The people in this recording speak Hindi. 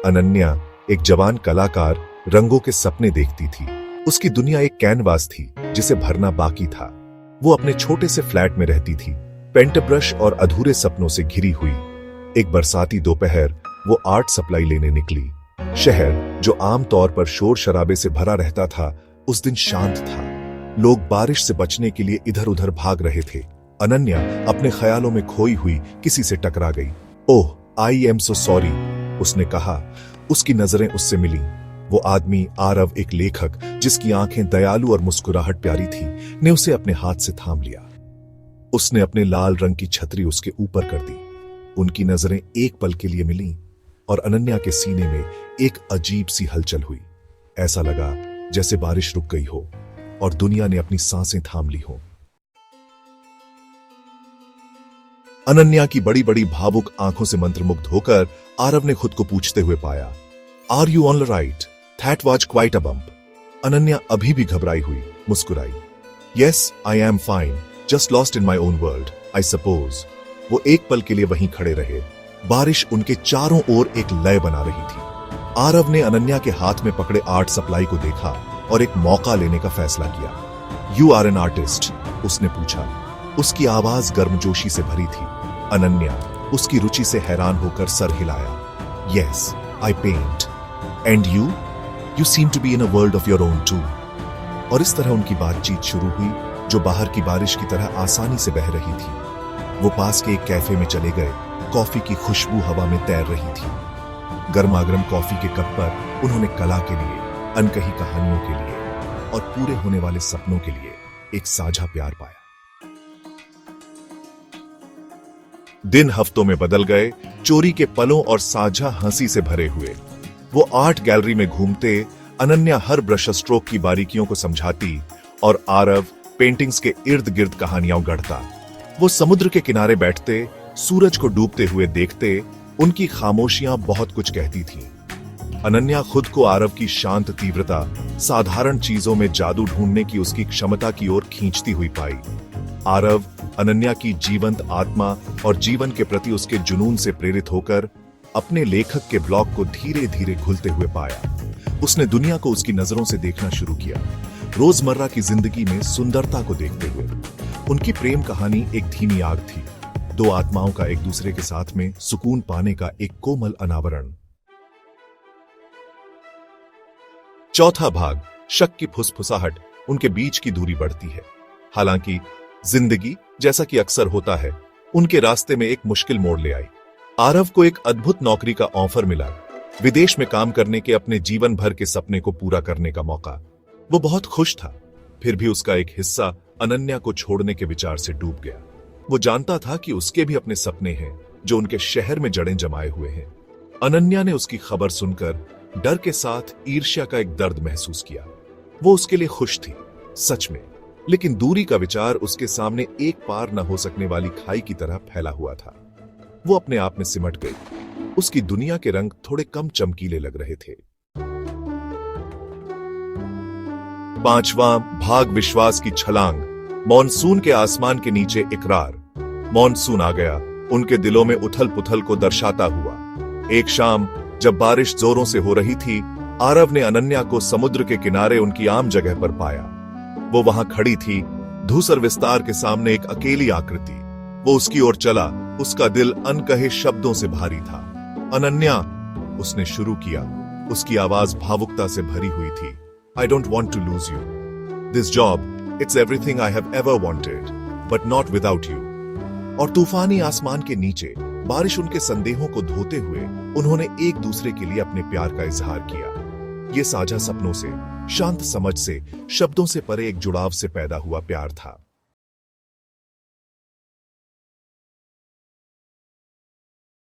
अनन्या एक जवान कलाकार रंगों के सपने देखती थी। उसकी दुनिया एक कैनवास थी जिसे भरना बाकी था। वो अपने छोटे से फ्लैट में रहती थी, पेंट ब्रश और अधूरे सपनों से घिरी हुई। एक बरसाती दोपहर वो आर्ट सप्लाई लेने निकली। शहर जो आमतौर पर शोर शराबे से भरा रहता था, उस दिन शांत था। लोग बारिश से बचने के लिए इधर उधर भाग रहे थे। अनन्या अपने ख्यालों में खोई हुई किसी से टकरा गई। ओह, आई एम सो सॉरी, उसने कहा। उसकी नजरें उससे मिली। वो आदमी आरव, एक लेखक जिसकी आंखें दयालु और मुस्कुराहट प्यारी थी, ने उसे अपने हाथ से थाम लिया। उसने अपने लाल रंग की छतरी उसके ऊपर कर दी। उनकी नजरें एक पल के लिए मिलीं और अनन्या के सीने में एक अजीब सी हलचल हुई। ऐसा लगा जैसे बारिश रुक गई हो और दुनिया ने अपनी सांसें थाम ली हो। अनन्या की बड़ी बड़ी भावुक आंखों से मंत्रमुग्ध होकर आरव ने खुद को पूछते हुए पाया, are you all right? That was quite a bump. Ananya अभी भी घबराई हुई मुस्कुराई। Yes, I am fine, just lost in my own world, I suppose. वो एक पल के लिए वहीं खड़े रहे। बारिश उनके चारों ओर एक लय बना रही थी। आरव ने अनन्या के हाथ में पकड़े आर्ट सप्लाई को देखा और एक मौका लेने का फैसला किया। You are an artist? उसने पूछा। उसकी आवाज गर्मजोशी से भरी थी। अनन्या उसकी रुचि से हैरान होकर सर हिलाया। Yes, I paint. And you? You seem to be in a world of your own too. और इस तरह उनकी बातचीत शुरू हुई, जो बाहर की बारिश की तरह आसानी से बह रही थी। वो पास के एक कैफे में चले गए। कॉफी की खुशबू हवा में तैर रही थी। गर्मागर्म कॉफी के कप पर उन्होंने कला के लिए, अनकही कहानियों के लिए और पूरे होने वाले सपनों के लिए एक साझा प्यार पाया। दिन हफ्तों में बदल गए, चोरी के पलों और साझा हंसी से भरे हुए। वो आर्ट गैलरी में घूमते, अनन्या हर ब्रश स्ट्रोक की बारीकियों को समझाती और आरव पेंटिंग्स के इर्द गिर्द कहानियां गढ़ता। वो समुद्र के किनारे बैठते, सूरज को डूबते हुए देखते। उनकी खामोशियां बहुत कुछ कहती थीं। अनन्या खुद को आरव की शांत तीव्रता, साधारण चीजों में जादू ढूंढने की उसकी क्षमता की ओर खींचती हुई पाई। आरव अनन्या की जीवंत आत्मा और जीवन के प्रति उसके जुनून से प्रेरित होकर अपने लेखक के ब्लॉक को धीरे धीरे घुलते हुए पाया। उसने दुनिया को उसकी नजरों से देखना शुरू किया, रोजमर्रा की जिंदगी में सुंदरता को देखते हुए। उनकी प्रेम कहानी एक धीमी आग थी, दो आत्माओं का एक दूसरे के साथ में सुकून पाने का एक कोमल अनावरण। चौथा भाग, शक की फुसफुसाहट। उनके बीच की दूरी बढ़ती है। हालांकि जिंदगी, जैसा कि अक्सर होता है, उनके रास्ते में एक मुश्किल मोड़ ले आई। आरव को एक अद्भुत नौकरी का ऑफर मिला, विदेश में काम करने के अपने जीवन भर के सपने को पूरा करने का मौका। वो बहुत खुश था, फिर भी उसका एक हिस्सा अनन्या को छोड़ने के विचार से डूब गया। वो जानता था कि उसके भी अपने सपने हैं जो उनके शहर में जड़ें जमाए हुए हैं। अनन्या ने उसकी खबर सुनकर डर के साथ ईर्ष्या का एक दर्द महसूस किया। वो उसके लिए खुश थी, सच में, लेकिन दूरी का विचार उसके सामने एक पार न हो सकने वाली खाई की तरह फैला हुआ था। वो अपने आप में सिमट गई। उसकी दुनिया के रंग थोड़े कम चमकीले लग रहे थे। पांचवां भाग, विश्वास की छलांग। मॉनसून के आसमान के नीचे इकरार। मॉनसून आ गया, उनके दिलों में उथल पुथल को दर्शाता हुआ। एक शाम जब बारिश जोरों से हो रही थी, आरव ने अनन्या को समुद्र के किनारे उनकी आम जगह पर पाया। वो वहां खड़ी थी, धूसर विस्तार के सामने एक अकेली आकृति। वो उसकी ओर चला, उसका दिल अनकहे शब्दों से भारी था। अनन्या, उसने शुरू किया। उसकी आवाज भावुकता से भरी हुई थी। I don't want to lose you. This job, it's everything I have ever wanted, but not without you. और तूफानी आसमान के नीचे बारिश उनके संदेहों को धोते हुए उन्होंने एक दूसरे के लिए अपने प्यार का इजहार किया। ये साझा सपनों से, शांत समझ से, शब्दों से परे एक जुड़ाव से पैदा हुआ प्यार था।